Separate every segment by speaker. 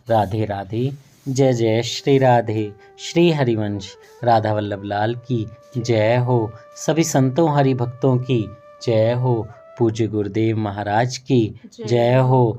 Speaker 1: राधे राधे। जय जय श्री राधे। श्री हरिवंश राधा वल्लभ लाल की जय हो। सभी संतों हरि भक्तों की जय हो। पूज्य गुरुदेव महाराज की जय हो।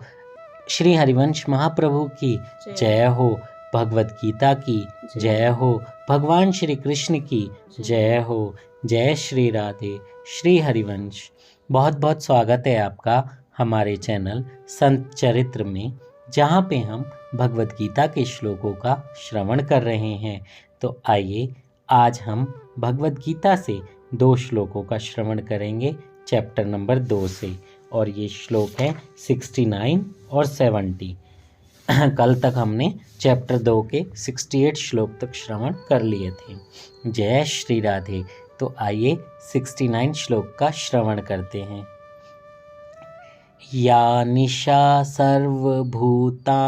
Speaker 1: श्री हरिवंश महाप्रभु की जय हो। भगवत गीता की जय हो। भगवान श्री कृष्ण की जय हो। जय श्री राधे। श्री हरिवंश बहुत बहुत स्वागत है आपका हमारे चैनल संत चरित्र में, जहाँ पे हम भगवत गीता के श्लोकों का श्रवण कर रहे हैं। तो आइए आज हम भगवत गीता से 2 श्लोकों का श्रवण करेंगे चैप्टर नंबर 2 से, और ये श्लोक है 69 और 70। कल तक हमने चैप्टर 2 के 68 श्लोक तक श्रवण कर लिए थे। जय श्री राधे। तो आइए 69 श्लोक का श्रवण करते हैं। या निशा सर्वभूतानां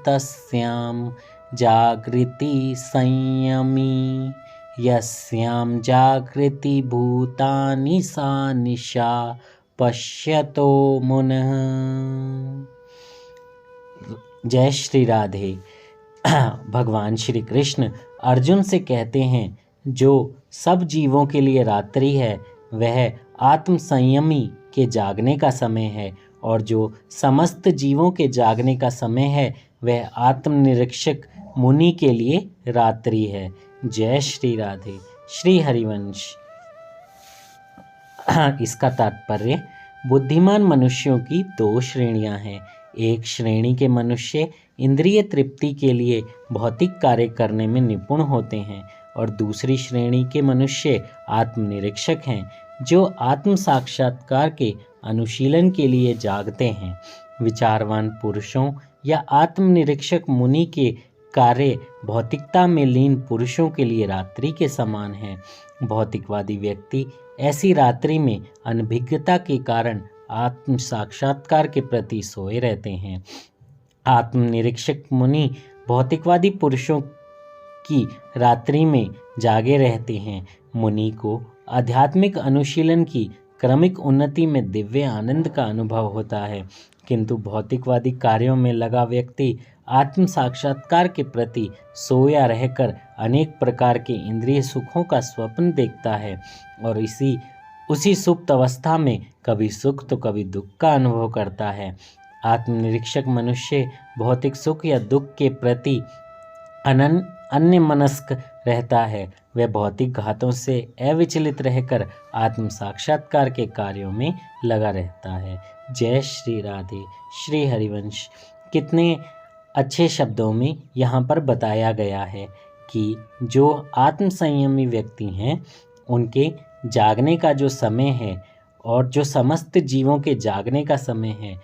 Speaker 1: तस्यां जागृति संयमी, यस्यां जागृति भूतानि सा निशा पश्यतो मुनः। जय श्री राधे। भगवान श्री कृष्ण अर्जुन से कहते हैं, जो सब जीवों के लिए रात्रि है वह आत्म संयमी के जागने का समय है, और जो समस्त जीवों के जागने का समय है वह आत्मनिरीक्षक मुनि के लिए रात्रि है। जय श्री राधे। श्री हरिवंश। इसका तात्पर्य, बुद्धिमान मनुष्यों की 2 श्रेणियां हैं। एक श्रेणी के मनुष्य इंद्रिय तृप्ति के लिए भौतिक कार्य करने में निपुण होते हैं, और दूसरी श्रेणी के मनुष्य आत्मनिरीक्षक हैं, जो आत्म साक्षात्कार के अनुशीलन के लिए जागते हैं। विचारवान पुरुषों या आत्मनिरीक्षक मुनि के कार्य भौतिकता में लीन पुरुषों के लिए रात्रि के समान है। भौतिकवादी व्यक्ति ऐसी रात्रि में अनभिज्ञता के कारण आत्म साक्षात्कार के प्रति सोए रहते हैं। आत्मनिरीक्षक मुनि भौतिकवादी पुरुषों की रात्रि में जागे रहते हैं। मुनि को आध्यात्मिक अनुशीलन की क्रमिक उन्नति में दिव्य आनंद का अनुभव होता है, किंतु भौतिकवादी कार्यों में लगा व्यक्ति आत्म साक्षात्कार के प्रति सोया रहकर अनेक प्रकार के इंद्रिय सुखों का स्वप्न देखता है, और उसी सुप्त अवस्था में कभी सुख तो कभी दुख का अनुभव करता है। आत्मनिरीक्षक मनुष्य भौतिक सुख या दुख के प्रति अन्य मनस्क रहता है। वह भौतिक घातों से अविचलित रहकर आत्म साक्षात्कार के कार्यों में लगा रहता है। जय श्री राधे। श्री हरिवंश। कितने अच्छे शब्दों में यहाँ पर बताया गया है कि जो आत्म संयमी व्यक्ति हैं उनके जागने का जो समय है और जो समस्त जीवों के जागने का समय है,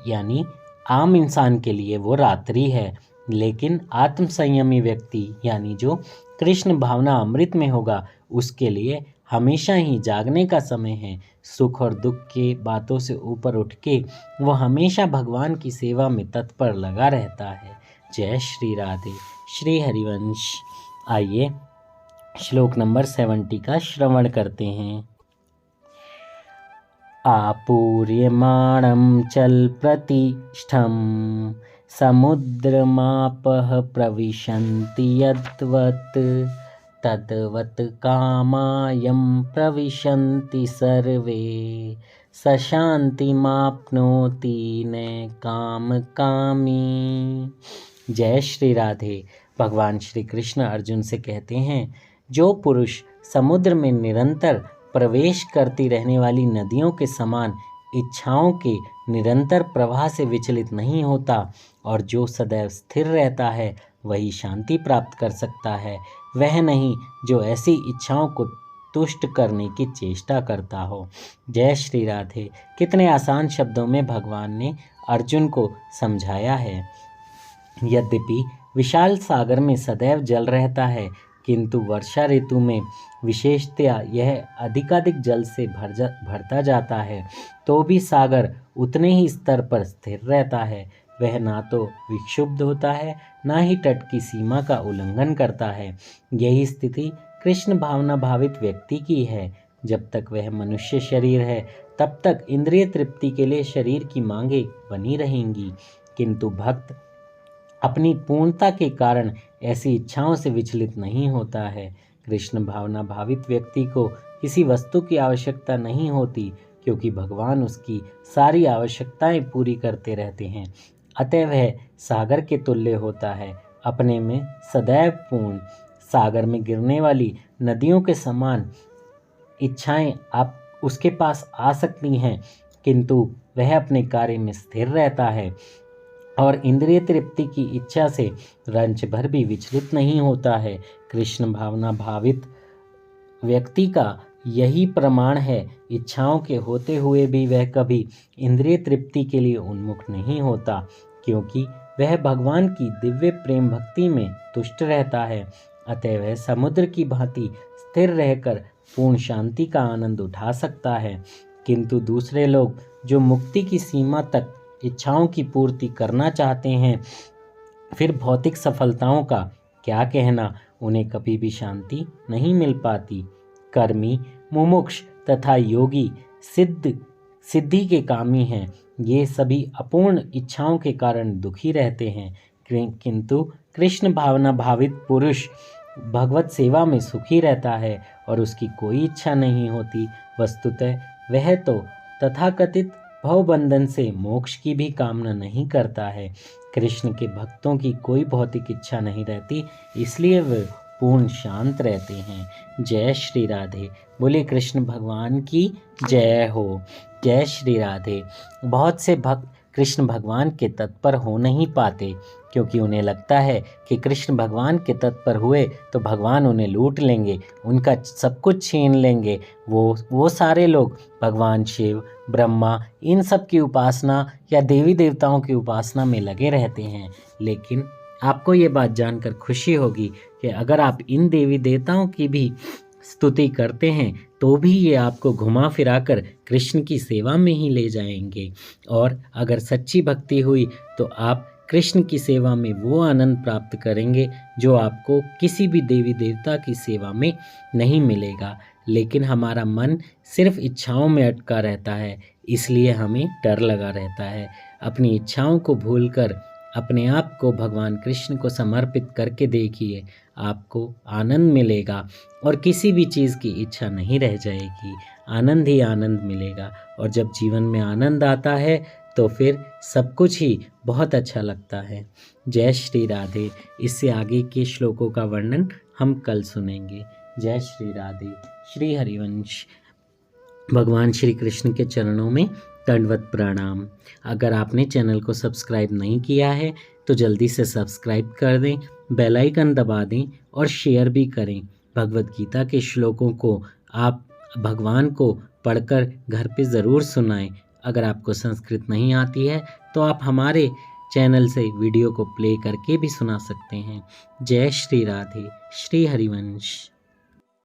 Speaker 1: यानी आम इंसान के लिए वो रात्रि है, लेकिन आत्म संयमी व्यक्ति यानी जो कृष्ण भावना अमृत में होगा उसके लिए हमेशा ही जागने का समय है। सुख और दुख के बातों से ऊपर उठ के वो हमेशा भगवान की सेवा में तत्पर लगा रहता है। जय श्री राधे। श्री हरिवंश। आइए श्लोक नंबर 70 का श्रवण करते हैं। आपूर्यमाणं चल प्रतिष्ठं समुद्रमापः प्रविशन्ति यद्वत्, तद्वत् कामायं प्रविशन्ति सर्वे, स शान्तिमाप्नोति न कामकामी। जय श्री राधे। भगवान श्री कृष्ण अर्जुन से कहते हैं, जो पुरुष समुद्र में निरंतर प्रवेश करती रहने वाली नदियों के समान इच्छाओं के निरंतर प्रवाह से विचलित नहीं होता और जो सदैव स्थिर रहता है, वही शांति प्राप्त कर सकता है। वह नहीं जो ऐसी इच्छाओं को तुष्ट करने की चेष्टा करता हो। जय श्री राधे। कितने आसान शब्दों में भगवान ने अर्जुन को समझाया है। यद्यपि विशाल सागर में सदैव जल रहता है, किंतु वर्षा ऋतु में विशेषतया यह अधिकाधिक जल से भरता जाता है, तो भी सागर उतने ही स्तर पर स्थिर रहता है। वह ना तो विक्षुब्ध होता है, ना ही तट की सीमा का उल्लंघन करता है। यही स्थिति कृष्ण भावना भावित व्यक्ति की है। जब तक वह मनुष्य शरीर है, तब तक इंद्रिय तृप्ति के लिए शरीर की मांगें बनी रहेंगी, किंतु भक्त अपनी पूर्णता के कारण ऐसी इच्छाओं से विचलित नहीं होता है। कृष्ण भावना भावित व्यक्ति को किसी वस्तु की आवश्यकता नहीं होती, क्योंकि भगवान उसकी सारी आवश्यकताएं पूरी करते रहते हैं। अतः वह सागर के तुल्य होता है, अपने में सदैव पूर्ण। सागर में गिरने वाली नदियों के समान इच्छाएं आप उसके पास आ सकती हैं, किंतु वह अपने कार्य में स्थिर रहता है और इंद्रिय तृप्ति की इच्छा से रंच भर भी विचलित नहीं होता है। कृष्ण भावना भावित व्यक्ति का यही प्रमाण है। इच्छाओं के होते हुए भी वह कभी इंद्रिय तृप्ति के लिए उन्मुख नहीं होता, क्योंकि वह भगवान की दिव्य प्रेम भक्ति में तुष्ट रहता है। अतः वह समुद्र की भांति स्थिर रहकर पूर्ण शांति का आनंद उठा सकता है। किंतु दूसरे लोग जो मुक्ति की सीमा तक इच्छाओं की पूर्ति करना चाहते हैं, फिर भौतिक सफलताओं का क्या कहना, उन्हें कभी भी शांति नहीं मिल पाती। कर्मी, मुमुक्ष तथा योगी सिद्धि के कामी हैं। ये सभी अपूर्ण इच्छाओं के कारण दुखी रहते हैं, किंतु कृष्ण भावना भावित पुरुष भगवत सेवा में सुखी रहता है और उसकी कोई इच्छा नहीं होती। वस्तुतः वह तो तथाकथित भवबंधन से मोक्ष की भी कामना नहीं करता है। कृष्ण के भक्तों की कोई भौतिक इच्छा नहीं रहती, इसलिए वे पूर्ण शांत रहते हैं। जय श्री राधे। बोले कृष्ण भगवान की जय हो। जय श्री राधे। बहुत से भक्त कृष्ण भगवान के तत्पर हो नहीं पाते, क्योंकि उन्हें लगता है कि कृष्ण भगवान के तत्पर हुए तो भगवान उन्हें लूट लेंगे, उनका सब कुछ छीन लेंगे। वो सारे लोग भगवान शिव, ब्रह्मा, इन सब की उपासना या देवी देवताओं की उपासना में लगे रहते हैं। लेकिन आपको ये बात जानकर खुशी होगी कि अगर आप इन देवी देवताओं की भी स्तुति करते हैं तो भी ये आपको घुमा फिराकर कृष्ण की सेवा में ही ले जाएंगे। और अगर सच्ची भक्ति हुई तो आप कृष्ण की सेवा में वो आनंद प्राप्त करेंगे जो आपको किसी भी देवी देवता की सेवा में नहीं मिलेगा। लेकिन हमारा मन सिर्फ इच्छाओं में अटका रहता है, इसलिए हमें डर लगा रहता है। अपनी इच्छाओं को भूलकर अपने आप को भगवान कृष्ण को समर्पित करके देखिए, आपको आनंद मिलेगा और किसी भी चीज़ की इच्छा नहीं रह जाएगी। आनंद ही आनंद मिलेगा, और जब जीवन में आनंद आता है तो फिर सब कुछ ही बहुत अच्छा लगता है। जय श्री राधे। इससे आगे के श्लोकों का वर्णन हम कल सुनेंगे। जय श्री राधे। श्री हरिवंश। भगवान श्री कृष्ण के चरणों में दंडवत प्रणाम। अगर आपने चैनल को सब्सक्राइब नहीं किया है तो जल्दी से सब्सक्राइब कर दें, बेल आइकन दबा दें और शेयर भी करें। भगवत गीता के श्लोकों को आप भगवान को पढ़कर घर पे ज़रूर सुनाएं। अगर आपको संस्कृत नहीं आती है तो आप हमारे चैनल से वीडियो को प्ले करके भी सुना सकते हैं। जय श्री राधे। श्री हरिवंश।